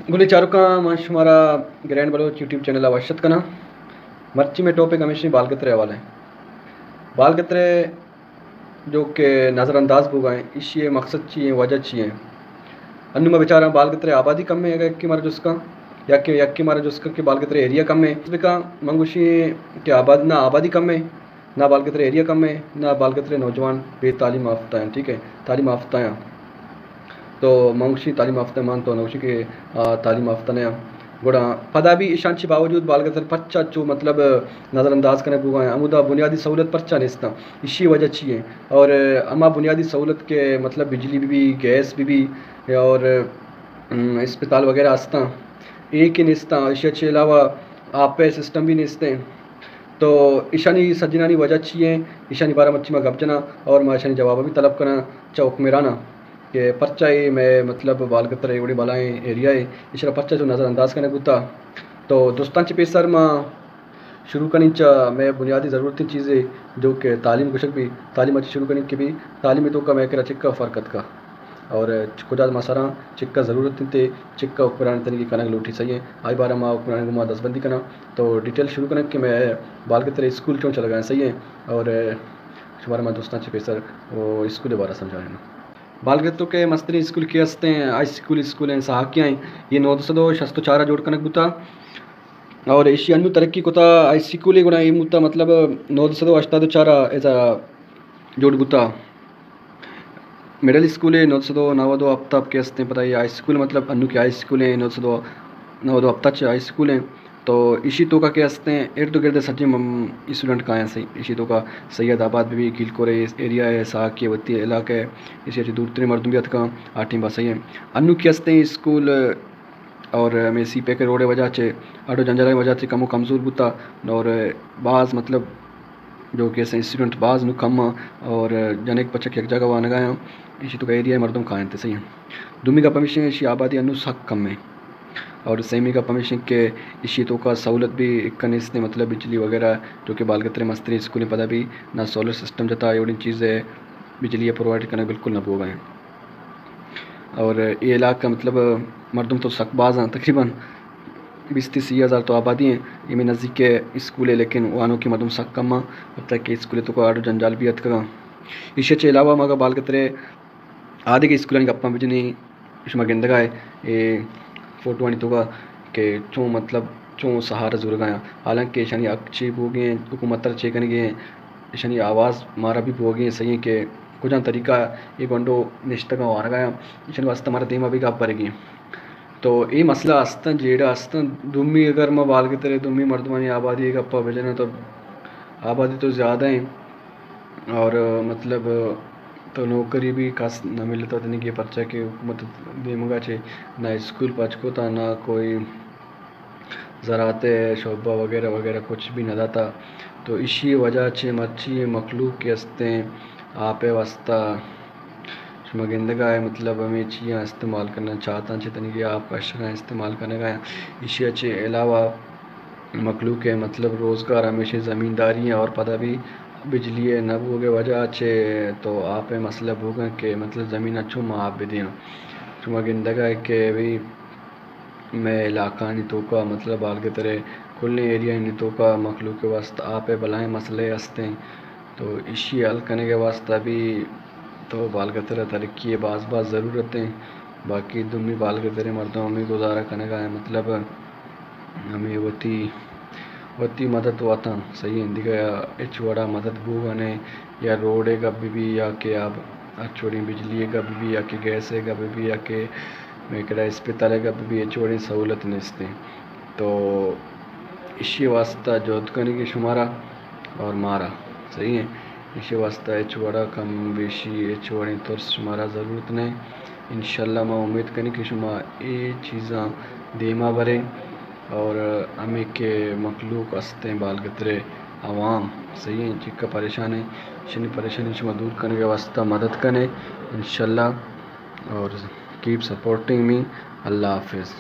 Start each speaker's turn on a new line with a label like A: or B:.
A: गुली चारुका मां शुमारा grand Bloch YouTube channel आवश्यक कना मर्ची में टॉपिक हमेशा बाल कतरे वाले बाल कतरे जो कि नज़रअंदाज हो गए इसी मकसद चाहिए वजह चाहिए अन्नु में बेचारा बाल कतरे आबादी कम है यक्की मारा जुस्का यक्की मारा जुस्का के बाल कतरे एरिया कम है इसका मंगुशी के आबादी कम है ना बाल कतरे एरिया कम है ना बाल कतरे नौजवान बेतालीम याफ्ता हैं। ठीक है, तालीम याफ्ता हैं तो मंगशी तालीम याफ्ता मान तो नौशी के तालीम याफ्ता ने गुड़ा पदा भी ईशानशी बावजूद बाल कतर पच्चा चो मतलब नज़रअंदाज करने बुआ है अमुदा बुनियादी सहूलत पर्चा निस्ता इसी वजह चाहिए और अमा बुनियादी सहूलत के मतलब बिजली भी गैस भी और अस्पताल वगैरह आस्ता एक ही निस्ता इसी के अलावा आप सिस्टम भी निस्ते तो ईशानी सज्जनानी वजह चाहिए ईशानी बारह मच्छी में गपजना और मैं ईशानी जवाब भी तलब करना चौक मेराना कि पर्चा है मैं मतलब बाल कतर एवढी बालाएँ एरिया है इशरा पर्चा जो नज़रअंदाज करने गुता तो दोस्तांचे पेसर मां शुरू करनी चा मैं बुनियादी ज़रूरती चीज़ें जो कि तालीम कुछ भी तालीम अच्छी शुरू करने की भी तालीम तो का मैं करा चिक्का फ़र्कत का और खुदा मसारा चिक्का ज़रूरत थे चिक्का उपकरण तरीके कनक लूटी सही है आई बार माँ उपकरण घुमा दसबंदी करना तो डिटेल शुरू करने कि मैं बाल के तरह स्कूल क्यों चला गया सही है और शुमारा माँ दोस्तां चे पेसर वो स्कूल बारा समझा है बाल के तो के मस्तरी स्कूल के हंसते हैं आई स्कूल हैं सहाकियाँ हैं ये 964 जोड़ कनक बुता और एशियन तरक्की को आई स्कूल गुणा ये मुता मतलब 984 ऐसा जोड़ बुता मिडल स्कूल है 992 हफ्ता आपके हंसते हैं पता है हाई स्कूल मतलब अन्नू की हाई स्कूल है 992 हफ्ता हाई स्कूल है तो इसी तो का के हंसते हैं इर्द गिर्द सच्ची स्टूडेंट कहाँ हैं सही इसी तो का सैयदाबाद भी कीलकोरे एरिया है साकी वती इलाका है इसी अच्छी दूर तरी मर्दूम भी का आठी बात सही है अन्नू की हंसते हैं स्कूल और मैं सी पे के रोडे वजह से आटो जंजाला की वजह से कमो कमज़ोर बुता और बाज़ मतलब जो कि स्टूडेंट बाज़ नु कम और जनेक पचक एक जगह वहाँ गया इसी तो का एरिया मर्दम खाएँ थे सही है दुमी का परमिशन इसी आबादी अनु सक कम है और सेमी का परमिशन के इसी तो का सहूलत भी कनिस्ते मतलब बिजली वगैरह जो कि बाल कतरे मस्तरी स्कूल पता भी ना सोलर सिस्टम जता एवढी चीज़ है बिजली प्रोवाइड करने बिल्कुल ना हो गए और ये इलाका मतलब मर्दम तो सकबाज हैं तकरीबन 20-30 हज़ार तो आबादी हैं ये में नज़दीक के स्कूल है लेकिन वानों की मर्दम सक कम अब तक के स्कूल तो को आडो जंजाल भी का इसी के अलावा मगर बाल कतरे आधे के स्कूल गप्पा बिजनी इसमें गिंदगा है ये फोटो आनी तो का के चो मतलब चो सहारा जुड़ गया हालांकि शनि अच्छी हो गए हुकूमत चे करने गए शनि आवाज़ मारा भी हो गए सही है कि कुछ तरीका ये बंडो निश्चित का आ गया शनि वास्ते हमारा धीमा भी गाप पड़ेगी तो ये मसला आस्ता जेड़ा आस्ता दुमी अगर मैं बाल के तरह दुमी मर्दमानी आबादी गप्पा भेजना तो आबादी तो ज़्यादा है और मतलब तो नौकरी भी खास न मिलता तो नहीं कि पर्चा के हुकूमत देमगा छे ना स्कूल पचको था ना कोई ज़राते शोबा वगैरह वगैरह कुछ भी न दाता तो इसी वजह से मच्छी मखलूक के हंसते आपे वास्ता मगिंदगा है मतलब हमें चीज़ें इस्तेमाल करना चाहता तनी कि आप अशरा इस्तेमाल करने का इसी अच्छे अलावा मखलूक है मतलब रोज़गार हमेशा ज़मींदारी है और पता भी बिजली है न हो के वजह अच्छे तो आप मसला होगा कि मतलब ज़मीन अच्छो माँ आप भी दें मगिंदगा है कि भाई मैं इलाका नहीं तो का मतलब बाल के तरह खुलने एरिया नहीं तो का मखलूक के वास्ते आप भलाएँ मसले हंसते तो इसी हल करने के वास्ते भी तो बाल के तरह तरक्की है बाज़ ज़रूरतें बाकी दुमी बाल के तरह मर्दों हमें गुजारा करने का है मतलब हमें वती मदद वाता सही हिंदी का छोड़ा मदद भूगाने या रोड है कभी भी या कि आप छोड़ी बिजली है कभी भी या कि गैस है कभी भी या कि मैं कह अस्पताल है कभी भी छोड़ी सहूलत नहीं तो इसी वास्ता जोत करने की शुमारा और मारा सही है इसी वास्ता छोड़ा कम बेशी छोड़ी तो शुमारा ज़रूरत नहीं इंशाल्लाह मैं उम्मीद करनी कि शुमा ये चीज़ा देमा भरे और हमें के मखलूक हंसते बाल कतरे आवाम सही है जिसका परेशान है शनि परेशानी शुमा दूर करने के वास्ता मदद करें इंशाल्लाह और कीप सपोर्टिंग मी अल्लाह हाफिज़।